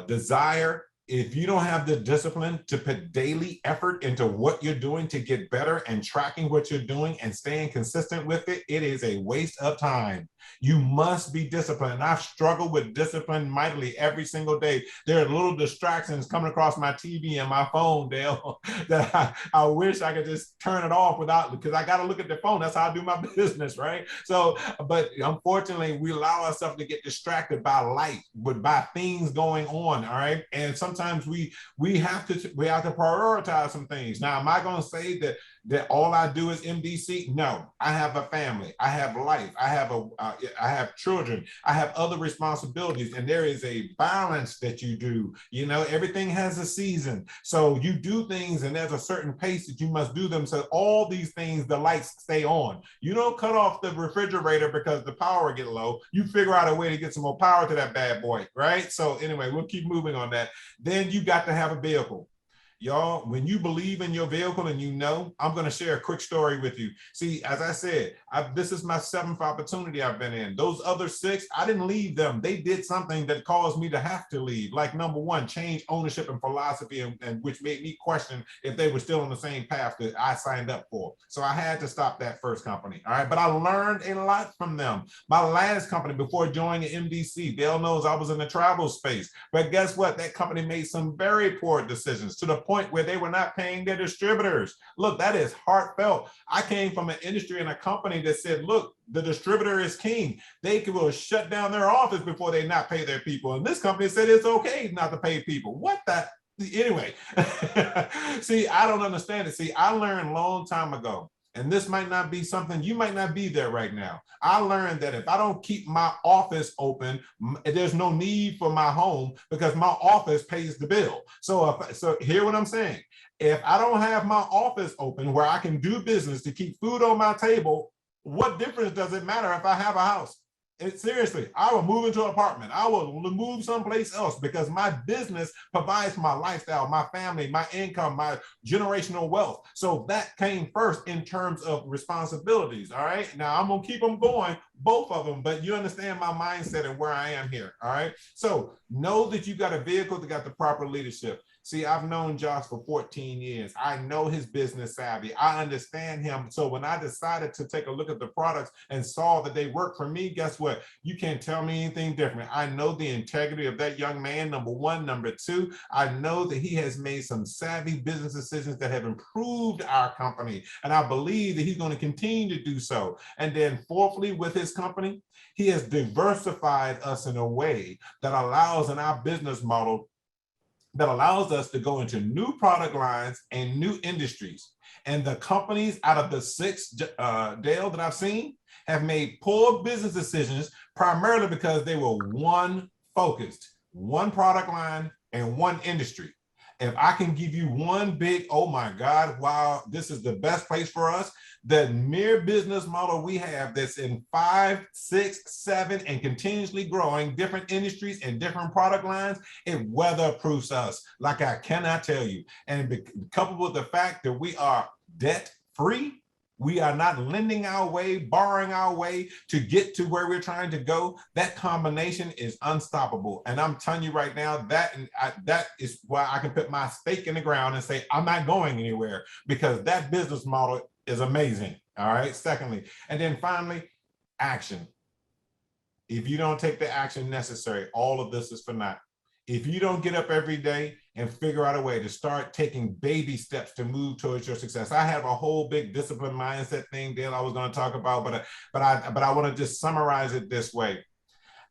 desire, if you don't have the discipline to put daily effort into what you're doing to get better, and tracking what you're doing and staying consistent with it, it is a waste of time. You must be disciplined. And I've struggled with discipline mightily every single day. There are little distractions coming across my TV and my phone, Dale, that I wish I could just turn it off without, because I got to look at the phone. That's how I do my business, right? So, but unfortunately, we allow ourselves to get distracted by life, by things going on, all right? And sometimes we have to prioritize some things. Now, am I going to say that all I do is MDC? No, I have a family, I have life, I have children, I have other responsibilities, and there is a balance that you do. Everything has a season, so you do things, and there's a certain pace that you must do them. So all these things, the lights stay on. You don't cut off the refrigerator because the power get low. You figure out a way to get some more power to that bad boy, right? So anyway, we'll keep moving on that. Then you got to have a vehicle. Y'all, when you believe in your vehicle, and I'm going to share a quick story with you. See, as I said, this is my 7th opportunity I've been in. Those other 6, I didn't leave them. They did something that caused me to have to leave. Like, number 1, change ownership and philosophy, and which made me question if they were still on the same path that I signed up for. So I had to stop that first company. All right. But I learned a lot from them. My last company before joining MDC, Dale knows I was in the travel space. But guess what? That company made some very poor decisions, to the point where they were not paying their distributors. Look, that is heartfelt. I came from an industry and a company that said, look, the distributor is king. They will shut down their office before they not pay their people. And this company said it's okay not to pay people. What the? Anyway, see, I don't understand it. See, I learned a long time ago, and this might not be something, you might not be there right now. I learned that if I don't keep my office open, there's no need for my home, because my office pays the bill. So hear what I'm saying. If I don't have my office open where I can do business to keep food on my table, what difference does it matter if I have a house? Seriously, I will move into an apartment. I will move someplace else because my business provides my lifestyle, my family, my income, my generational wealth. So that came first in terms of responsibilities. All right. Now I'm going to keep them going, both of them, but you understand my mindset and where I am here. All right. So know that you got a vehicle that got the proper leadership. See, I've known Josh for 14 years. I know his business savvy. I understand him. So when I decided to take a look at the products and saw that they work for me, guess what? You can't tell me anything different. I know the integrity of that young man, number one. Number two, I know that he has made some savvy business decisions that have improved our company. And I believe that he's going to continue to do so. And then fourthly, with his company, he has diversified us in a way that allows in our business model that allows us to go into new product lines and new industries. And the companies out of the six, Dale, that I've seen have made poor business decisions primarily because they were one focused, one product line and one industry. If I can give you one big, oh my God, wow, this is the best place for us, the mere business model we have that's in 5, 6, 7, and continuously growing different industries and different product lines, it weatherproofs us like I cannot tell you. And coupled with the fact that we are debt free, we are not lending our way, borrowing our way to get to where we're trying to go. That combination is unstoppable. And I'm telling you right now, that is why I can put my stake in the ground and say, I'm not going anywhere, because that business model is amazing. All right. Secondly, and then finally, action. If you don't take the action necessary, all of this is for naught. If you don't get up every day and figure out a way to start taking baby steps to move towards your success. I have a whole big discipline mindset thing, Dale, I was going to talk about, but I want to just summarize it this way.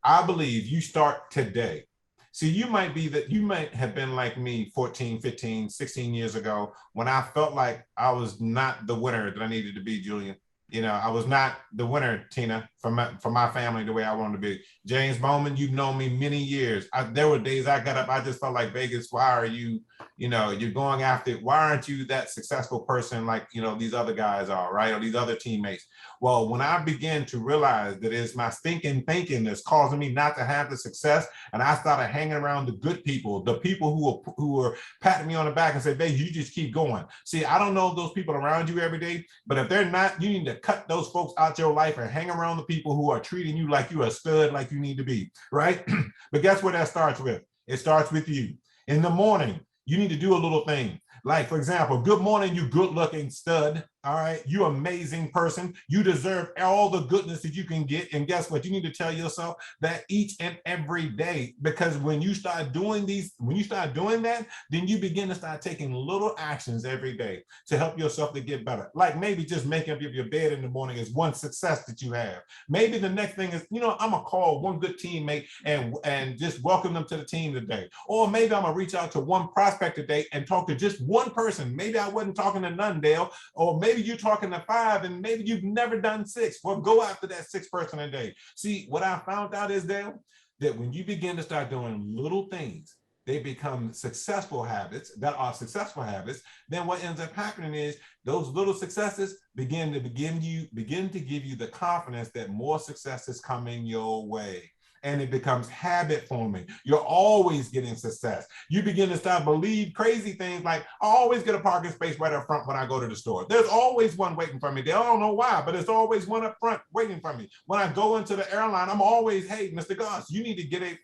I believe you start today. See, you might have been like me 14, 15, 16 years ago when I felt like I was not the winner that I needed to be, Julian. You know, I was not the winner, Tina, for my family the way I wanted to be. James Bowman, you've known me many years. There were days I got up, I just felt like, Vegas, why are you, you're going after it. Why aren't you that successful person like, these other guys are, right? Or these other teammates. Well, when I began to realize that it's my stinking thinking that's causing me not to have the success, and I started hanging around the good people, the people who were patting me on the back and say, babe, you just keep going. See, I don't know those people around you every day, but if they're not, you need to cut those folks out your life and hang around the people who are treating you like you're a stud, like you need to be, right? But guess what that starts with? It starts with you. In the morning, you need to do a little thing. Like, for example, good morning, you good looking stud. All right. You amazing person. You deserve all the goodness that you can get. And guess what? You need to tell yourself that each and every day, because when you start doing that, then you begin to start taking little actions every day to help yourself to get better. Like maybe just making up your bed in the morning is one success that you have. Maybe the next thing is, I'm going to call one good teammate and just welcome them to the team today. Or maybe I'm going to reach out to one prospect today and talk to just one person. Maybe I wasn't talking to none, Dale, or maybe you're talking to 5 and maybe you've never done 6. Well, go after that 6th person a day. See, what I found out is, Dale, that when you begin to start doing little things, they become successful habits that are successful habits. Then what ends up happening is those little successes begin to give you the confidence that more success is coming your way. And it becomes habit forming. You're always getting success. You begin to start believe crazy things like, I always get a parking space right up front when I go to the store. There's always one waiting for me there. I don't know why, but there's always one up front waiting for me. When I go into the airline, I'm always, hey, Mr. Goss, you need to get a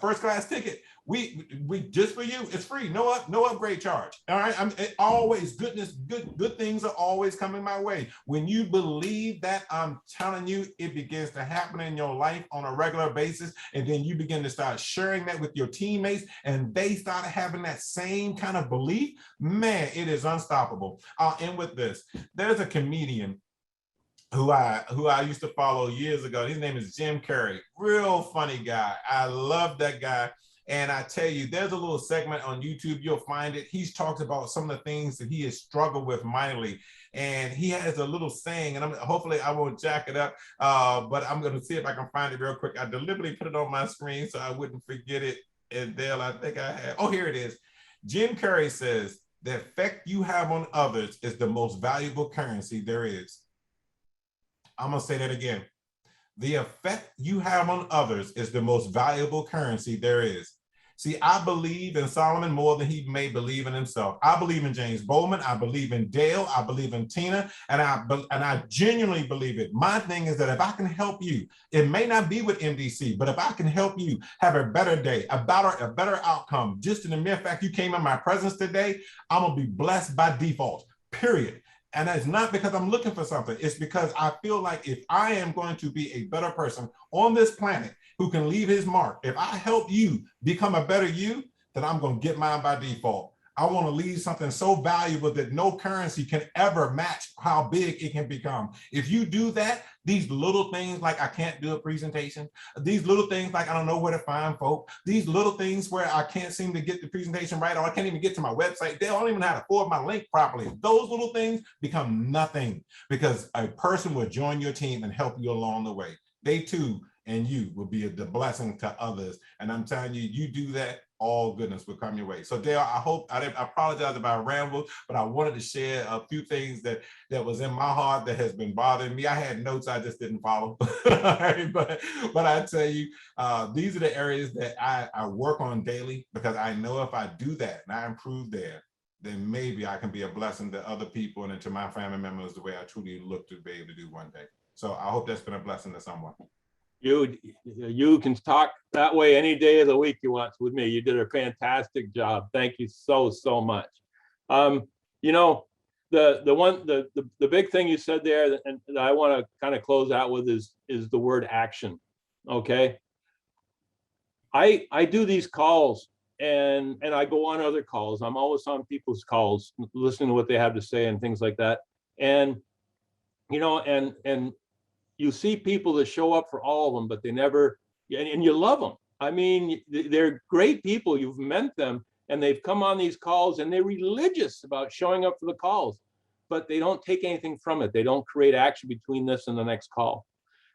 first class ticket. We just for you, it's free, no upgrade charge. All right, always good things are always coming my way. When you believe that, I'm telling you, it begins to happen in your life on a regular basis, and then you begin to start sharing that with your teammates, and they start having that same kind of belief. Man, it is unstoppable. I'll end with this. There's a comedian who I used to follow years ago. His name is Jim Carrey. Real funny guy. I love that guy. And I tell you, there's a little segment on YouTube. You'll find it. He's talked about some of the things that he has struggled with mightily. And he has a little saying, and hopefully I won't jack it up, but I'm going to see if I can find it real quick. I deliberately put it on my screen so I wouldn't forget it. And Dale, I think I have. Oh, here it is. Jim Carrey says, the effect you have on others is the most valuable currency there is. I'm going to say that again. The effect you have on others is the most valuable currency there is. See, I believe in Solomon more than he may believe in himself. I believe in James Bowman. I believe in Dale. I believe in Tina. And I genuinely believe it. My thing is that if I can help you, it may not be with MDC, but if I can help you have a better day, a better outcome, just in the mere fact you came in my presence today, I'm going to be blessed by default, period. And it's not because I'm looking for something. It's because I feel like if I am going to be a better person on this planet who can leave his mark, if I help you become a better you, then I'm going to get mine by default. I want to leave something so valuable that no currency can ever match how big it can become. If you do that, these little things like I can't do a presentation, these little things like I don't know where to find folk, these little things where I can't seem to get the presentation right, or I can't even get to my website, they don't even know how to forward my link properly. Those little things become nothing because a person will join your team and help you along the way. They too and you will be the blessing to others. And I'm telling you, you do that, all goodness will come your way. So Dale, I apologize about ramble, but I wanted to share a few things that was in my heart that has been bothering me. I had notes, I just didn't follow. but I tell you, these are the areas that I work on daily, because I know if I do that and I improve there, then maybe I can be a blessing to other people and to my family members the way I truly look to be able to do one day. So I hope that's been a blessing to someone. You can talk that way any day of the week you want with me. You did a fantastic job. Thank you so much. You know, the big thing you said there, and that I want to kind of close out with is the word action. Okay. I do these calls and I go on other calls. I'm always on people's calls, listening to what they have to say and things like that. And you know, and you see people that show up for all of them, but they never, and you love them. I mean, they're great people. You've met them and they've come on these calls and they're religious about showing up for the calls, but they don't take anything from it. They don't create action between this and the next call.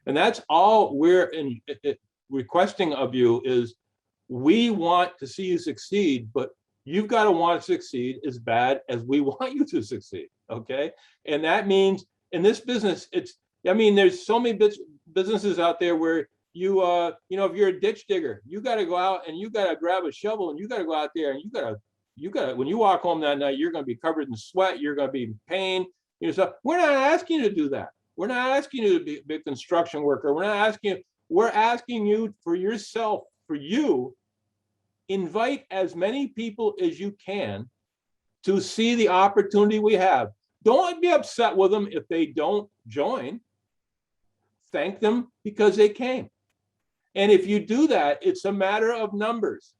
And that's all we're requesting of you is we want to see you succeed, but you've got to want to succeed as bad as we want you to succeed. Okay. And that means in this business, I mean, there's so many businesses out there where you know, if you're a ditch digger, you got to go out and you got to grab a shovel and you got to go out there and you got to, when you walk home that night, you're going to be covered in sweat. You're going to be in pain. You know, so we're not asking you to do that. We're not asking you to be a construction worker. We're asking you for yourself, for you, invite as many people as you can to see the opportunity we have. Don't be upset with them if they don't join. Thank them because they came. And if you do that, it's a matter of numbers.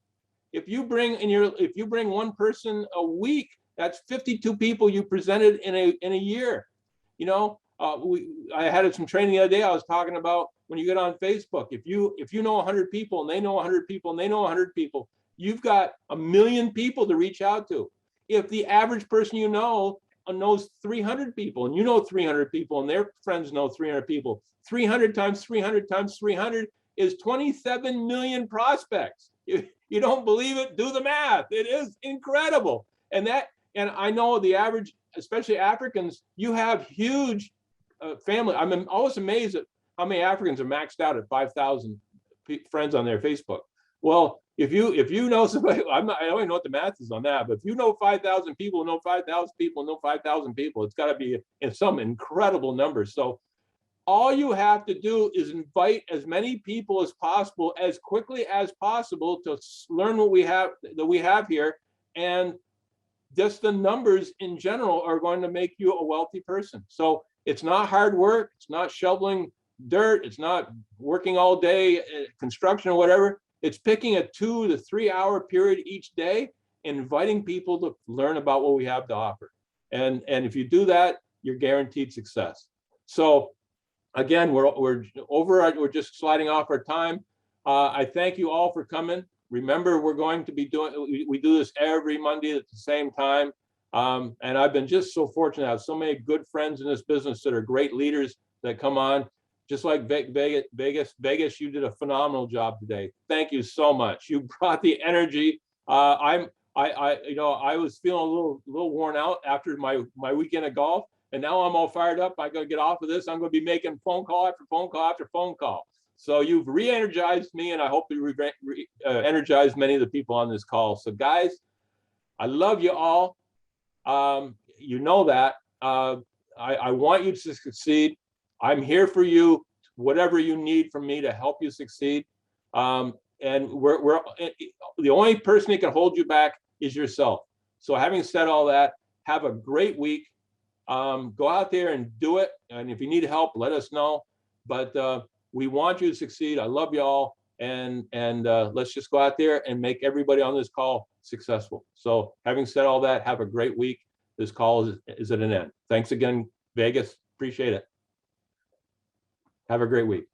If you bring one person a week, that's 52 people you presented in a year. You know, I had some training the other day. I was talking about when you get on Facebook, if you know 100 people and they know 100 people and they know 100 people, you've got 1 million people to reach out to. If the average person you know knows 300 people and you know 300 people and their friends know 300 people, 300 times 300 times 300 is 27 million prospects. You don't believe it? Do the math. It is incredible. And I know the average, especially Africans, you have huge family. I'm always amazed at how many Africans are maxed out at 5,000 friends on their Facebook. Well, if you know somebody, I don't even know what the math is on that, but if you know 5,000 people, know 5,000 people, know 5,000 people, it's got to be in some incredible numbers. So all you have to do is invite as many people as possible, as quickly as possible, to learn what we have here. And just the numbers in general are going to make you a wealthy person. So it's not hard work. It's not shoveling dirt. It's not working all day, construction or whatever. It's picking a 2 to 3 hour period each day and inviting people to learn about what we have to offer. And if you do that, you're guaranteed success. So again, we're just sliding off our time. I thank you all for coming. Remember, we're going to be we do this every Monday at the same time. And I've been just so fortunate to have so many good friends in this business that are great leaders that come on. Just like Vegas, you did a phenomenal job today. Thank you so much. You brought the energy. I was feeling a little worn out after my weekend of golf, And now I'm all fired up. I got to get off of this. I'm going to be making phone call after phone call after phone call. So you've re-energized me, and I hope you energize many of the people on this call. So guys, I love you all. You know that. I want you to succeed. I'm here for you, whatever you need from me to help you succeed. And we're the only person that can hold you back is yourself. So having said all that, have a great week. Go out there and do it. And if you need help, let us know. But we want you to succeed. I love you all. And let's just go out there and make everybody on this call successful. So having said all that, have a great week. This call is at an end. Thanks again, Vegas. Appreciate it. Have a great week.